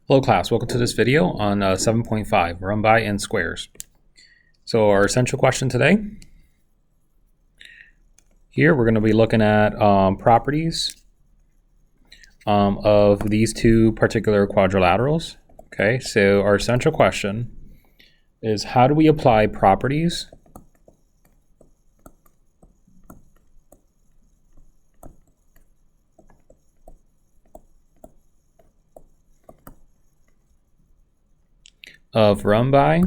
Hello class, welcome to this video on 7.5, run by and squares. So our essential question today, here we're going to be looking at properties of these two particular quadrilaterals. Okay, so our essential question is, how do we apply properties of run by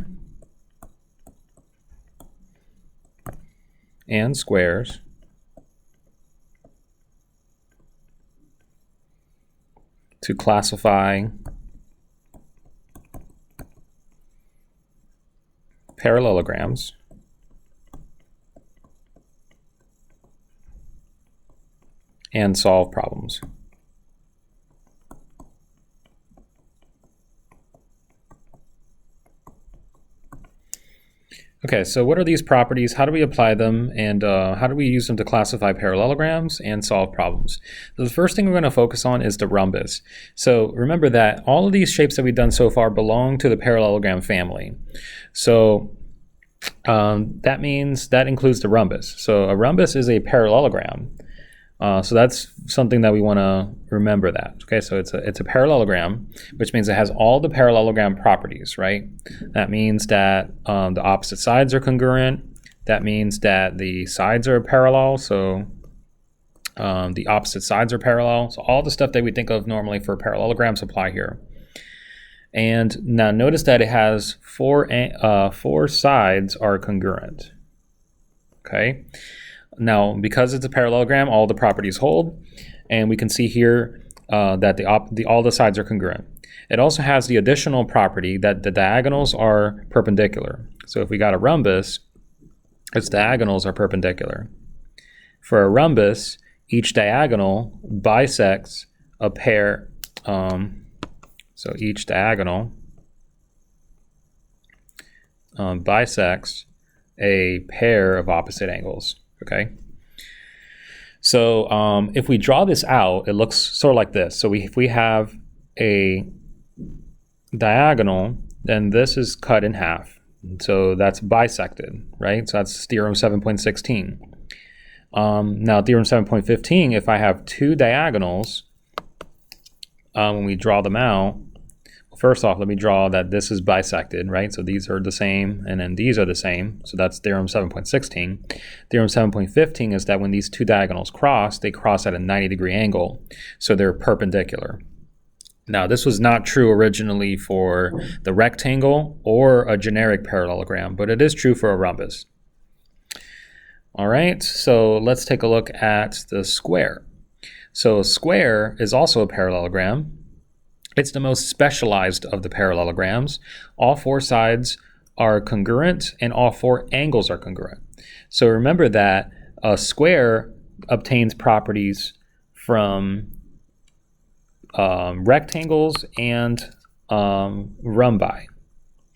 and squares to classify parallelograms and solve problems. Okay, so what are these properties? How do we apply them? And how do we use them to classify parallelograms and solve problems? So the first thing we're going to focus on is the rhombus. So remember that all of these shapes that we've done so far belong to the parallelogram family. So that means that includes the rhombus. So a rhombus is a parallelogram. So that's something that we want to remember that. Okay, so it's a parallelogram, which means it has all the parallelogram properties, right? That means that the opposite sides are congruent. That means that the sides are parallel, so the opposite sides are parallel. So all the stuff that we think of normally for parallelograms apply here. And now notice that it has four sides are congruent. Okay. Now, because it's a parallelogram, all the properties hold, and we can see here that all the sides are congruent. It also has the additional property that the diagonals are perpendicular. So if we got a rhombus, its diagonals are perpendicular. For a rhombus, each diagonal bisects a pair. So each diagonal bisects a pair of opposite angles. Okay, so if we draw this out, it looks sort of like this. So if we have a diagonal, then this is cut in half. So that's bisected, right? So that's theorem 7.16. Now theorem 7.15, if I have two diagonals, when we draw them out, first off, let me draw that this is bisected, right? So these are the same, and then these are the same. So that's theorem 7.16. Theorem 7.15 is that when these two diagonals cross, they cross at a 90-degree angle. So they're perpendicular. Now, this was not true originally for the rectangle or a generic parallelogram, but it is true for a rhombus. All right, so let's take a look at the square. So a square is also a parallelogram. It's the most specialized of the parallelograms. All four sides are congruent and all four angles are congruent. So remember that a square obtains properties from rectangles and run by.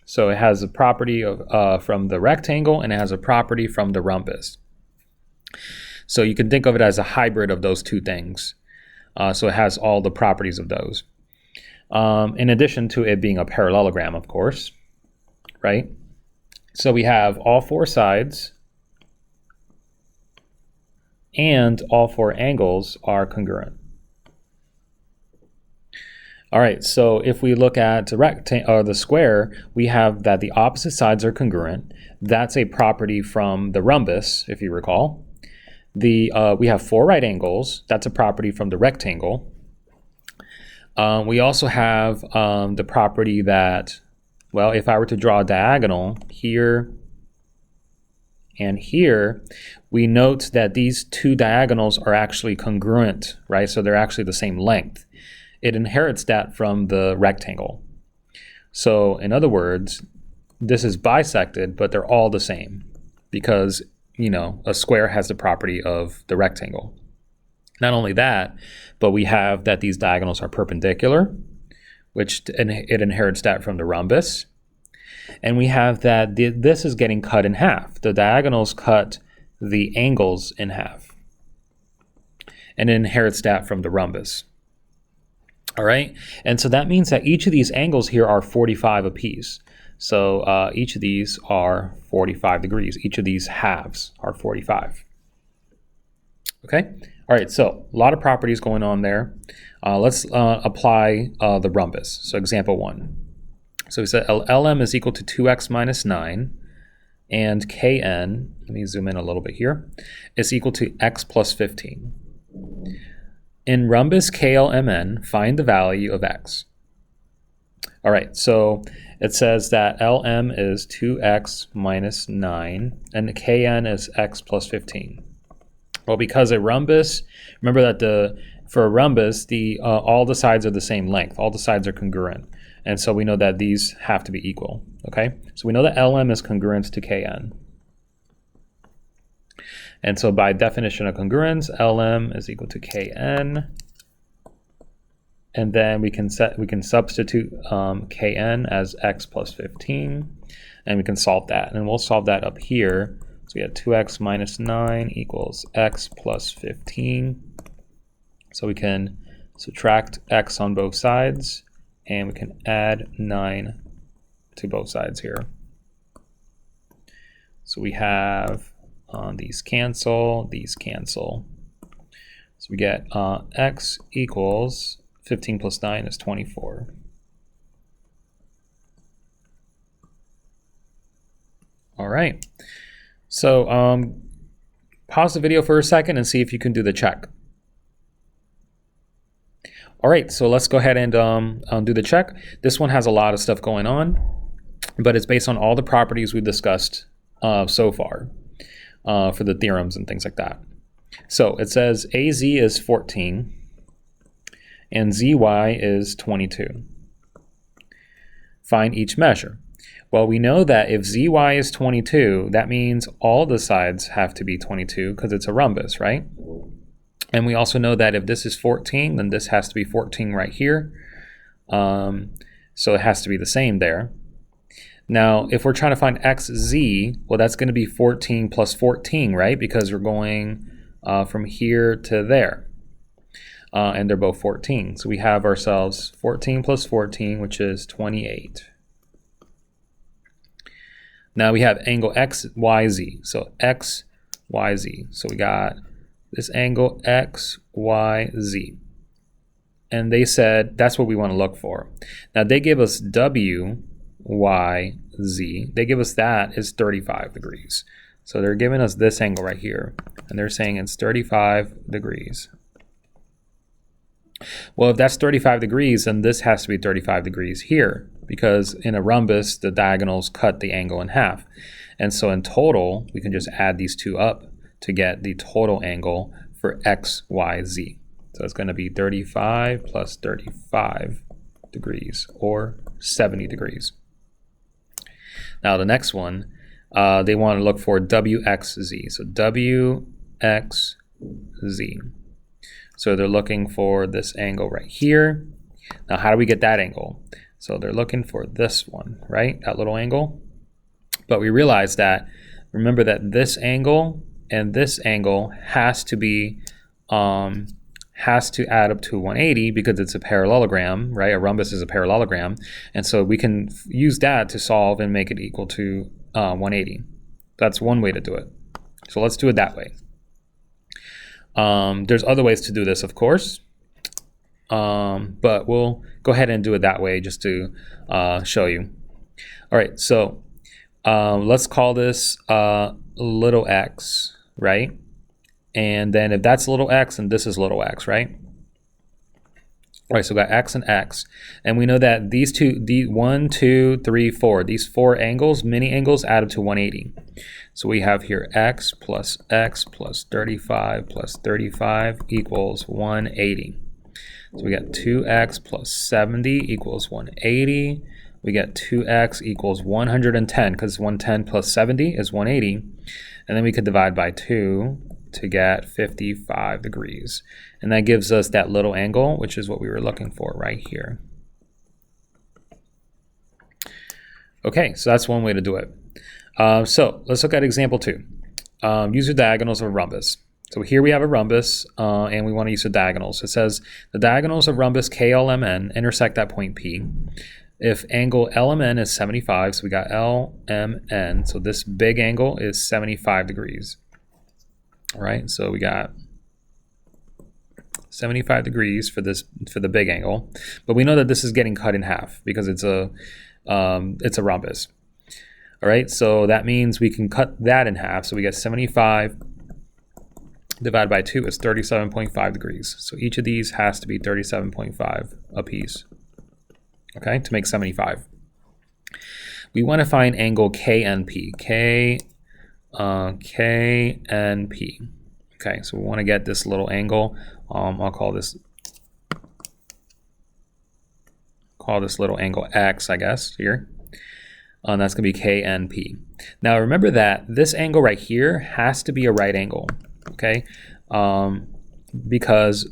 So it has a property of from the rectangle, and it has a property from the rhombus. So you can think of it as a hybrid of those two things. So it has all the properties of those. In addition to it being a parallelogram, of course, right? So we have all four sides and all four angles are congruent. All right, so if we look at the square, we have that the opposite sides are congruent. That's a property from the rhombus, if you recall. We have four right angles. That's a property from the rectangle. We also have the property that, well, if I were to draw a diagonal here and here, we note that these two diagonals are actually congruent, right? So they're actually the same length. It inherits that from the rectangle. So in other words, this is bisected, but they're all the same because, you know, a square has the property of the rectangle. Not only that, but we have that these diagonals are perpendicular, which it inherits that from the rhombus. And we have that this is getting cut in half. The diagonals cut the angles in half. And it inherits that from the rhombus. All right, and so that means that each of these angles here are 45 apiece. So each of these are 45 degrees. Each of these halves are 45. Okay, all right, so a lot of properties going on there. Let's apply the rhombus. So example 1. So we said LM is equal to 2x minus 9, and KN, let me zoom in a little bit here, is equal to x plus 15. In rhombus KLMN, find the value of x. All right, so it says that LM is 2x minus 9, and KN is x plus 15. Well, because a rhombus, remember that for a rhombus, all the sides are the same length. All the sides are congruent. And so we know that these have to be equal, okay? So we know that LM is congruent to KN. And so by definition of congruence, LM is equal to KN. And then we can substitute KN as x plus 15, and we can solve that. And we'll solve that up here. So we have 2x minus 9 equals x plus 15. So we can subtract x on both sides, and we can add 9 to both sides here. So we have these cancel, these cancel. So we get x equals 15 plus 9 is 24. All right. So pause the video for a second and see if you can do the check. All right, so let's go ahead and do the check. This one has a lot of stuff going on, but it's based on all the properties we've discussed so far for the theorems and things like that. So it says AZ is 14 and ZY is 22. Find each measure. Well, we know that if ZY is 22, that means all the sides have to be 22 because it's a rhombus, right? And we also know that if this is 14, then this has to be 14 right here. So it has to be the same there. Now, if we're trying to find XZ, well, that's going to be 14 plus 14, right? Because we're going from here to there. And they're both 14. So we have ourselves 14 plus 14, which is 28. Now we have angle XYZ. So XYZ. So we got this angle XYZ. And they said that's what we want to look for. Now they give us WYZ. They give us that is 35 degrees. So they're giving us this angle right here. And they're saying it's 35 degrees. Well, if that's 35 degrees, then this has to be 35 degrees here, because in a rhombus, the diagonals cut the angle in half. And so in total, we can just add these two up to get the total angle for XYZ. So it's going to be 35 plus 35 degrees, or 70 degrees. Now the next one, they want to look for WXZ. So WXZ. So they're looking for this angle right here. Now, how do we get that angle? So they're looking for this one, right? That little angle. But we realize that, remember that this angle and this angle has to be, has to add up to 180 because it's a parallelogram, right? A rhombus is a parallelogram. And so we can use that to solve and make it equal to 180. That's one way to do it. So let's do it that way. There's other ways to do this, of course, but we'll go ahead and do it that way just to show you. All right, so let's call this little x, right? And then if that's little x, and this is little x, right? All right, so we got x and x. And we know that these two, 1, 2, 3, 4, these four angles, mini angles, add up to 180. So we have here x plus 35 plus 35 equals 180. So we got 2x plus 70 equals 180. We get 2x equals 110 because 110 plus 70 is 180. And then we could divide by 2 to get 55 degrees. And that gives us that little angle, which is what we were looking for right here. Okay, so that's one way to do it. So let's look at example 2. Use your diagonals of a rhombus. So here we have a rhombus, and we want to use the diagonals. It says the diagonals of rhombus KLMN intersect at point P. If angle LMN is 75, so we got LMN, so this big angle is 75 degrees. All right, so we got 75 degrees for the big angle, but we know that this is getting cut in half because it's a rhombus. All right, so that means we can cut that in half. So we get 75 divided by 2 is 37.5 degrees. So each of these has to be 37.5 a piece, okay, to make 75. We want to find angle KNP. KNP. Okay, so we want to get this little angle. I'll call this little angle X, I guess, here. That's going to be KNP. Now remember that this angle right here has to be a right angle, okay? Because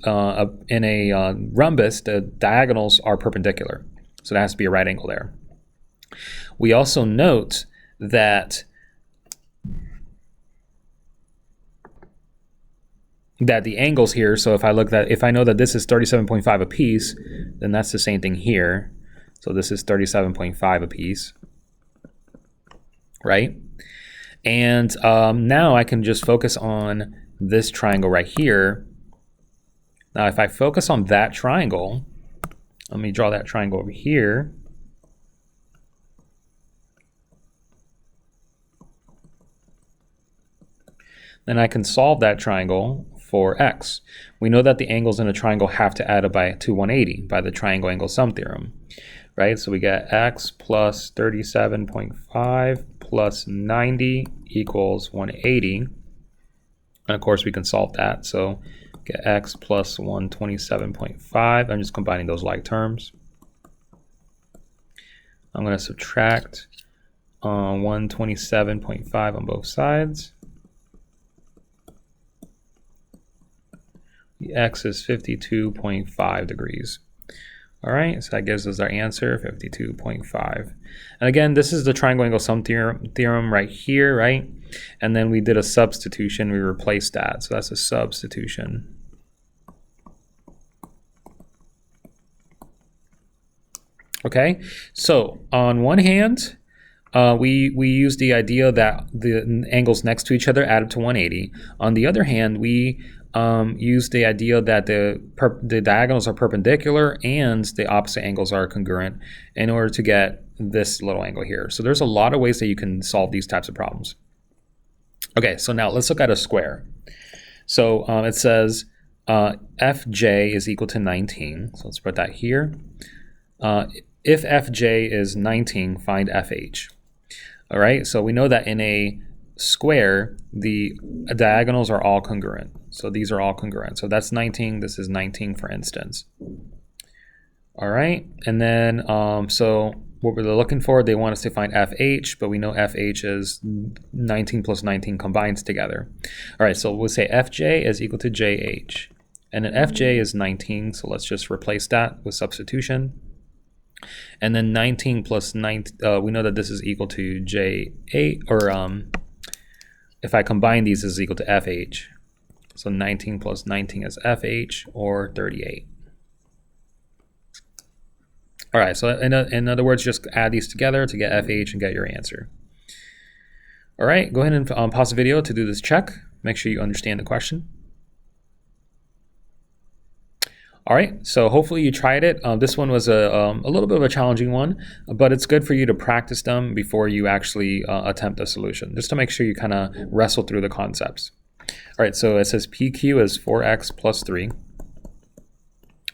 in a rhombus, the diagonals are perpendicular. So that has to be a right angle there. We also note that the angles here, so if I know that this is 37.5 a piece, then that's the same thing here. So this is 37.5 a piece, right? And now I can just focus on this triangle right here. Now if I focus on that triangle, let me draw that triangle over here. Then I can solve that triangle for x. We know that the angles in a triangle have to add up to 180 by the triangle angle sum theorem, right? So we get x plus 37.5 plus 90 equals 180. And of course we can solve that. So get x plus 127.5. I'm just combining those like terms. I'm going to subtract 127.5 on both sides. The x is 52.5 degrees. All right, so that gives us our answer, 52.5. And again, this is the triangle angle sum theorem right here, right? And then we did a substitution, we replaced that. So that's a substitution. Okay, so on one hand, we use the idea that the angles next to each other add up to 180. On the other hand, we use the idea that the diagonals are perpendicular and the opposite angles are congruent in order to get this little angle here. So there's a lot of ways that you can solve these types of problems. Okay, so now let's look at a square. So it says fj is equal to 19. So let's put that here. If fj is 19, find fh. All right, so we know that in a square, the diagonals are all congruent. So these are all congruent. So that's 19, this is 19 for instance. All right, and then so what we're looking for, they want us to find FH, but we know FH is 19 plus 19 combined together. All right, so we'll say FJ is equal to JH. And then FJ is 19, so let's just replace that with substitution. And then 19 plus 9, we know that this is equal to J8, or if I combine these, this is equal to FH. So 19 plus 19 is FH, or 38. All right, so in other words, just add these together to get FH and get your answer. All right, go ahead and pause the video to do this check. Make sure you understand the question. All right, so hopefully you tried it. This one was a little bit of a challenging one, but it's good for you to practice them before you actually attempt a solution, just to make sure you kind of wrestle through the concepts. All right, so it says PQ is 4x plus 3,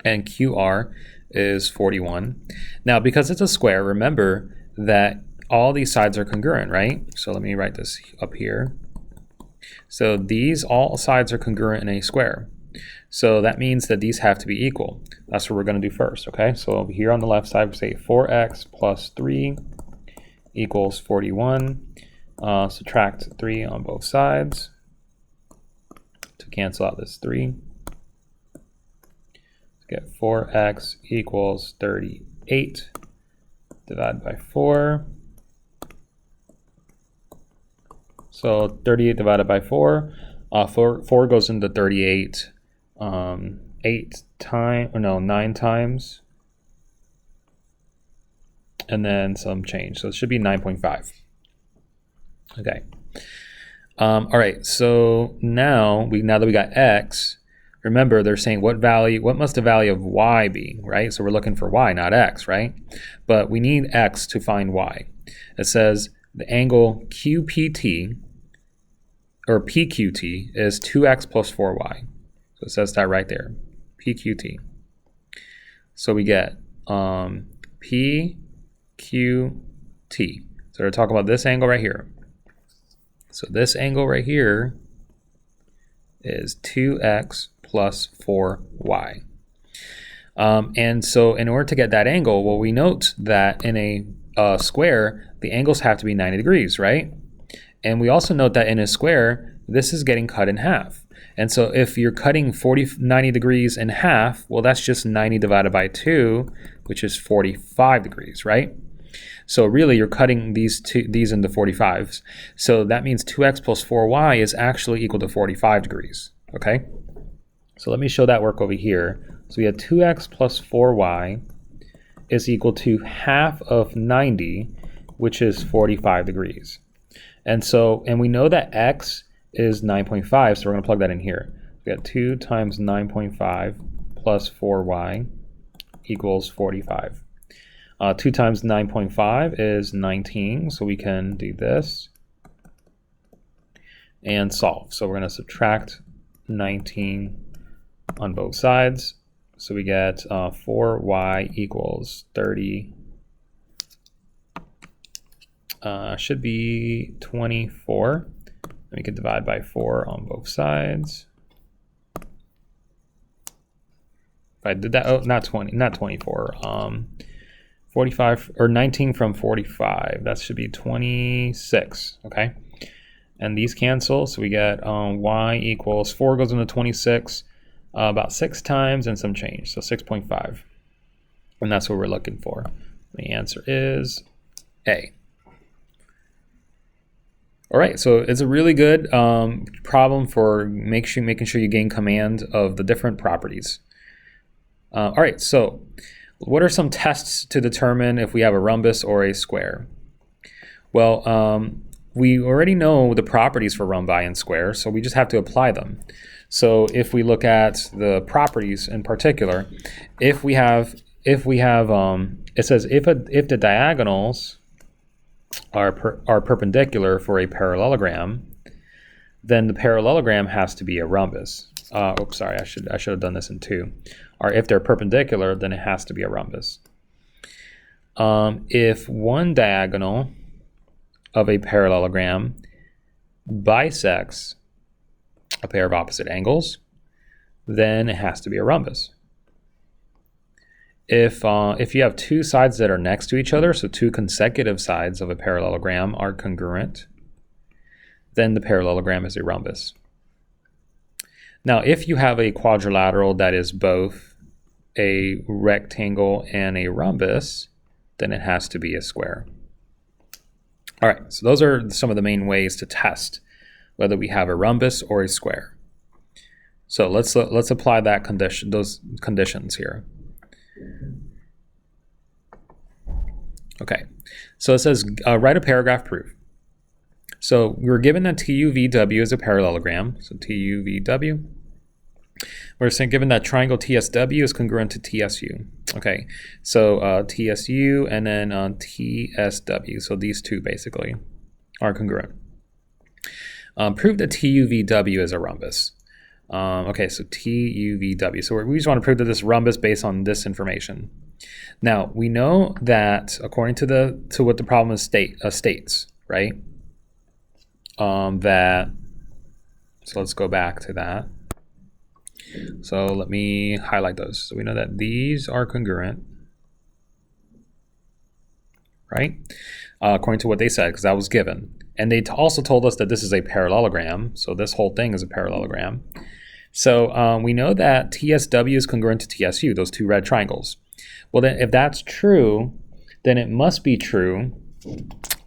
and QR is 41. Now, because it's a square, remember that all these sides are congruent, right? So let me write this up here. So these all sides are congruent in a square. So that means that these have to be equal. That's what we're going to do first, okay? So over here on the left side, we say 4x plus 3 equals 41. Subtract 3 on both sides to cancel out this 3. Get 4x equals 38 divided by 4. So 38 divided by 4, 4 goes into 38 9 times, and then some change. So it should be 9.5. Okay. All right. So now that we got x, remember they're saying what must the value of y be, right? So we're looking for y, not x, right? But we need x to find y. It says the angle QPT or PQT is 2x plus 4y. So it says that right there, PQT. So we get PQT. So we're talking about this angle right here. So this angle right here is 2x plus 4y. And so in order to get that angle, well, we note that in a square, the angles have to be 90 degrees, right? And we also note that in a square, this is getting cut in half. And so if you're cutting 90 degrees in half, well, that's just 90 divided by 2, which is 45 degrees, right? So really, you're cutting these into 45s. So that means 2x plus 4y is actually equal to 45 degrees, okay? So let me show that work over here. So we have 2x plus 4y is equal to half of 90, which is 45 degrees. And we know that x is 9.5, so we're going to plug that in here. We got 2 times 9.5 plus 4y equals 45. 2 times 9.5 is 19, so we can do this and solve. So we're going to subtract 19 on both sides. So we get 4y equals 30. Should be 24. And we can divide by 4 on both sides. If I did that, not 24. 45 or 19 from 45. That should be 26. Okay. And these cancel, so we get y equals 4 goes into 26 about 6 times and some change, so 6.5. And that's what we're looking for. The answer is A. All right, so it's a really good problem for making sure you gain command of the different properties. All right, so what are some tests to determine if we have a rhombus or a square? Well, we already know the properties for rhombi and squares, so we just have to apply them. So if we look at the properties in particular, it says if the diagonals are perpendicular for a parallelogram, then the parallelogram has to be a rhombus. Oops, sorry, I should have done this in 2. Or if they're perpendicular, then it has to be a rhombus. If one diagonal of a parallelogram bisects a pair of opposite angles, then it has to be a rhombus. If you have 2 sides that are next to each other, so 2 consecutive sides of a parallelogram are congruent, then the parallelogram is a rhombus. Now, if you have a quadrilateral that is both a rectangle and a rhombus, then it has to be a square. All right, so those are some of the main ways to test whether we have a rhombus or a square. So let's apply those conditions here. Okay, so it says write a paragraph proof. So we're given that TUVW is a parallelogram, so TUVW. We're saying given that triangle TSW is congruent to TSU. Okay, so TSU and then TSW, so these two basically are congruent. Prove that TUVW is a rhombus. Okay, so TUVW. So we just want to prove that this rhombus based on this information. Now we know that according to what the problem is states, right? So let's go back to that. So let me highlight those. So we know that these are congruent, right? According to what they said, because that was given. And they also told us that this is a parallelogram. So this whole thing is a parallelogram. So we know that TSW is congruent to TSU, those 2 red triangles. Well, then if that's true, then it must be true,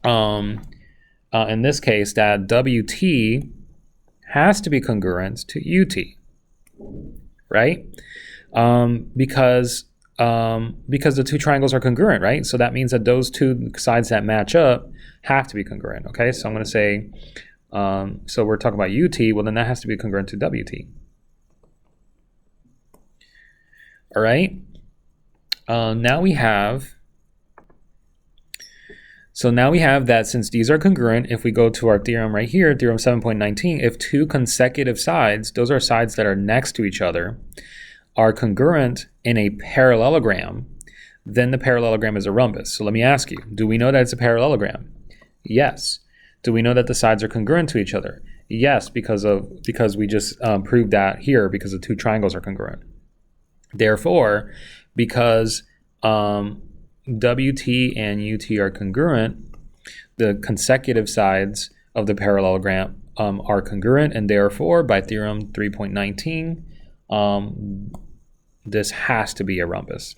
in this case, that WT has to be congruent to UT, right? Because the two triangles are congruent, right? So that means that those two sides that match up have to be congruent, okay? So I'm going to say, so we're talking about UT, well then that has to be congruent to WT. All right, now we have that since these are congruent, if we go to our theorem right here, theorem 7.19, if two consecutive sides, those are sides that are next to each other, are congruent in a parallelogram, then the parallelogram is a rhombus. So let me ask you, do we know that it's a parallelogram? Yes. Do we know that the sides are congruent to each other? Yes, because we just proved that here because the two triangles are congruent. Therefore, because WT and UT are congruent, the consecutive sides of the parallelogram are congruent, and therefore, by theorem 3.19, this has to be a rhombus.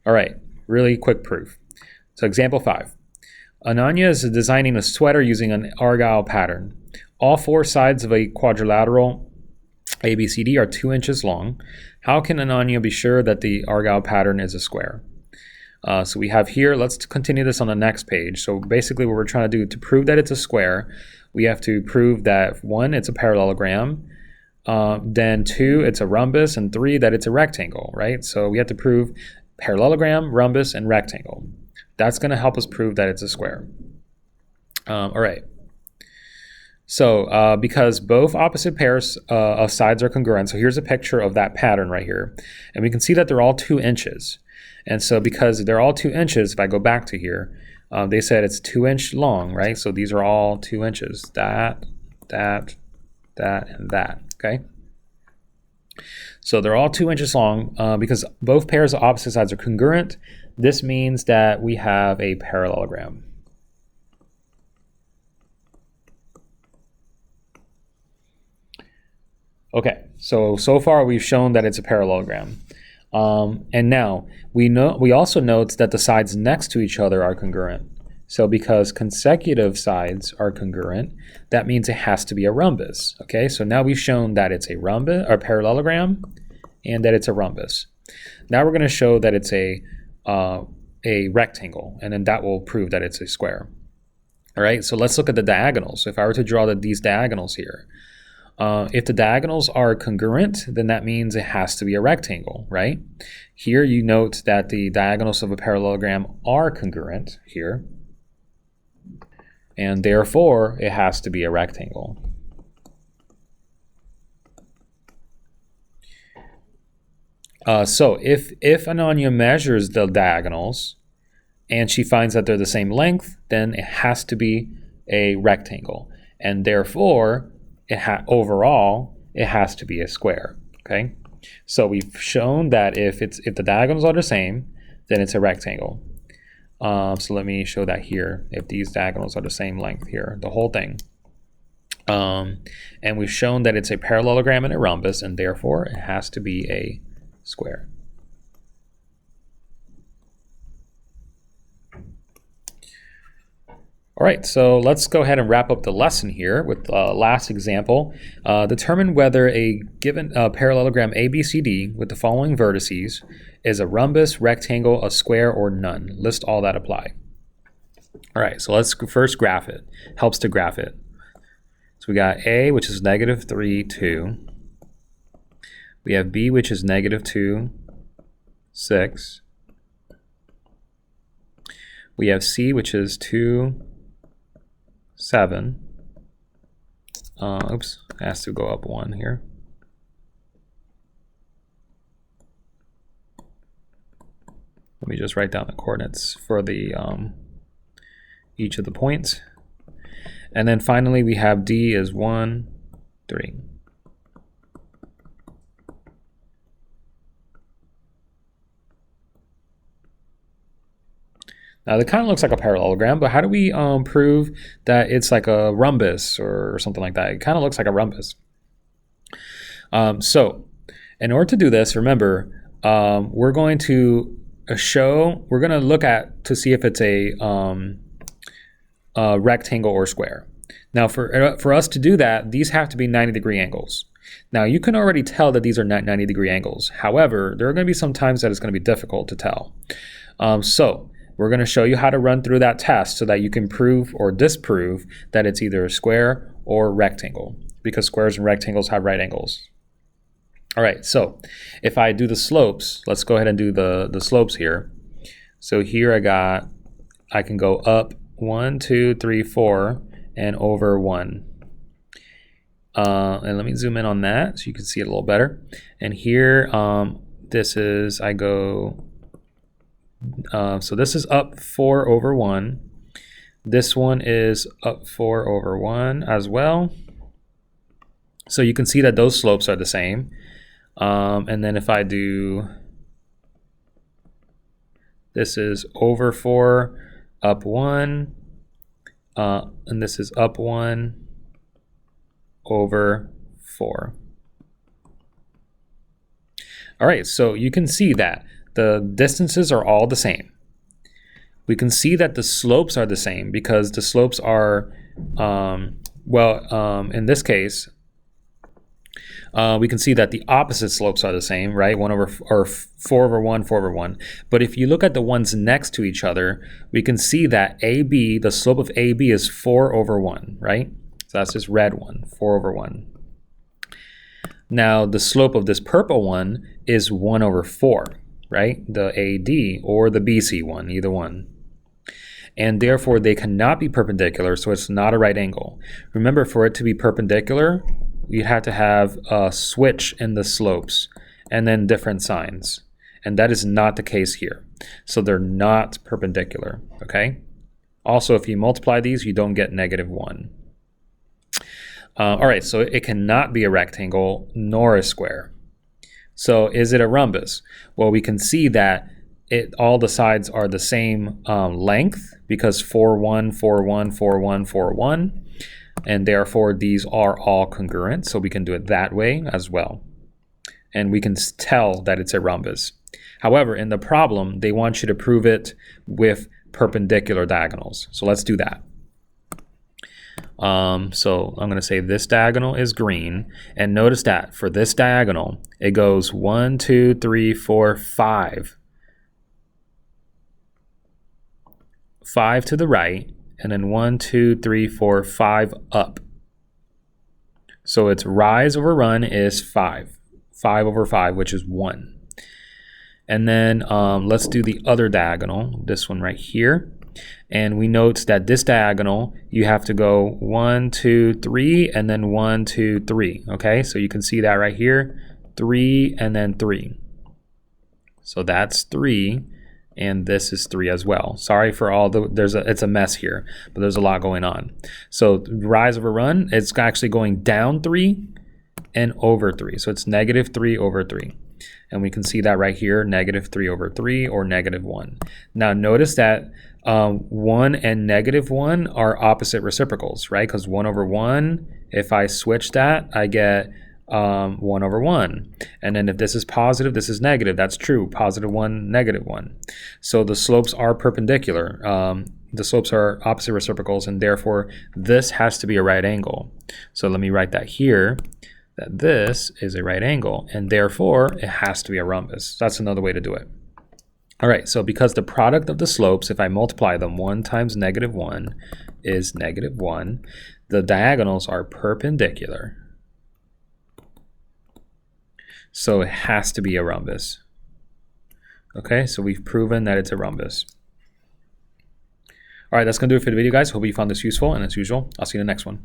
All right, really quick proof. So example 5. Ananya is designing a sweater using an argyle pattern. All four sides of a quadrilateral ABCD are 2 inches long. How can Ananya be sure that the argyle pattern is a square? So we have here, let's continue this on the next page. So basically what we're trying to do to prove that it's a square, we have to prove that 1, it's a parallelogram, then 2, it's a rhombus, and 3, that it's a rectangle, right? So we have to prove parallelogram, rhombus, and rectangle. That's going to help us prove that it's a square. All right. So because both opposite pairs of sides are congruent, so here's a picture of that pattern right here, and we can see that they're all 2 inches. And so because they're all 2 inches, if I go back to here, they said it's 2 inch long, right? So these are all 2 inches, that, and that, okay? So they're all 2 inches long because both pairs of opposite sides are congruent. This means that we have a parallelogram. Okay, so far we've shown that it's a parallelogram. And now we also note that the sides next to each other are congruent. So because consecutive sides are congruent, that means it has to be a rhombus. Okay, so now we've shown that it's a rhombus or parallelogram and that it's a rhombus. Now we're going to show that it's a rectangle, and then that will prove that it's a square. All right, so let's look at the diagonals. So if I were to draw these diagonals here, if the diagonals are congruent, then that means it has to be a rectangle, right? Here you note that the diagonals of a parallelogram are congruent here, and therefore it has to be a rectangle. So if Ananya measures the diagonals and she finds that they're the same length, then it has to be a rectangle, and therefore overall it has to be a square. Okay, so we've shown that if the diagonals are the same, then it's a rectangle. So let me show that here. If these diagonals are the same length here, the whole thing, and we've shown that it's a parallelogram and a rhombus, and therefore it has to be a square. All right, so let's go ahead and wrap up the lesson here with the last example. Determine whether a given parallelogram ABCD with the following vertices is a rhombus, rectangle, a square, or none. List all that apply. All right, so let's first graph it. Helps to graph it. So we got A, which is -3, 2. We have B, which is -2, 6. We have C, which is 2, 7. Oops, has to go up 1 here. Let me just write down the coordinates for the each of the points. And then finally we have D is 1, 3. Now that kind of looks like a parallelogram, but how do we prove that it's like a rhombus or something like that? It kind of looks like a rhombus. So in order to do this, remember, we're going to look at to see if it's a rectangle or square. Now for us to do that, these have to be 90-degree angles. Now you can already tell that these are not 90-degree angles. However, there are going to be some times that it's going to be difficult to tell. So we're going to show you how to run through that test so that you can prove or disprove that it's either a square or rectangle, because squares and rectangles have right angles. All right, so if I do the slopes, let's go ahead and do the slopes here. So here I can go up 1, 2, 3, 4, and over 1. And let me zoom in on that so you can see it a little better. And here, this is, I go, so this is up 4 over 1. This one is up 4 over 1 as well. So you can see that those slopes are the same. And then if I do, this is over 4, up 1, and this is up 1, over 4. All right, so you can see that the distances are all the same. We can see that the slopes are the same because the slopes are, in this case, we can see that the opposite slopes are the same, right? 1 over, or 4 over 1, 4 over 1. But if you look at the ones next to each other, we can see that AB, the slope of AB is 4 over 1, right? So that's this red one, 4 over 1. Now the slope of this purple one is 1 over 4, right? The AD or the BC one, either one. And therefore they cannot be perpendicular, so it's not a right angle. Remember, for it to be perpendicular, you have to have a switch in the slopes and then different signs. And that is not the case here. So they're not perpendicular, okay? Also, if you multiply these, you don't get -1. All right, so it cannot be a rectangle nor a square. So is it a rhombus? Well, we can see that all the sides are the same length because 4, 1, 4, 1, 4, 1, 4, 1. And therefore, these are all congruent. So we can do it that way as well. And we can tell that it's a rhombus. However, in the problem, they want you to prove it with perpendicular diagonals. So let's do that. So I'm going to say this diagonal is green, and notice that for this diagonal it goes 1, 2, 3, 4, 5 to the right, and then 1, 2, 3, 4, 5 up. So its rise over run is 5 over 5, which is 1. And then let's do the other diagonal, this one right here. And we note that this diagonal, you have to go 1, 2, 3, and then 1, 2, 3. Okay, so you can see that right here, 3 and then 3. So that's 3, and this is 3 as well. Sorry for all the, it's a mess here, but there's a lot going on. So rise over run, it's actually going down 3 and over 3. So it's -3 over 3. And we can see that right here, -3 over 3 or -1. Now notice that 1 and -1 are opposite reciprocals, right? Because 1 over 1, if I switch that, I get 1 over 1. And then if this is positive, this is negative. That's true, +1, -1. So the slopes are perpendicular. The slopes are opposite reciprocals, and therefore this has to be a right angle. So let me write that here, that this is a right angle, and therefore it has to be a rhombus. That's another way to do it. All right, so because the product of the slopes, if I multiply them, 1 times -1 is -1, the diagonals are perpendicular. So it has to be a rhombus. Okay, so we've proven that it's a rhombus. All right, that's going to do it for the video, guys. Hope you found this useful, and as usual, I'll see you in the next one.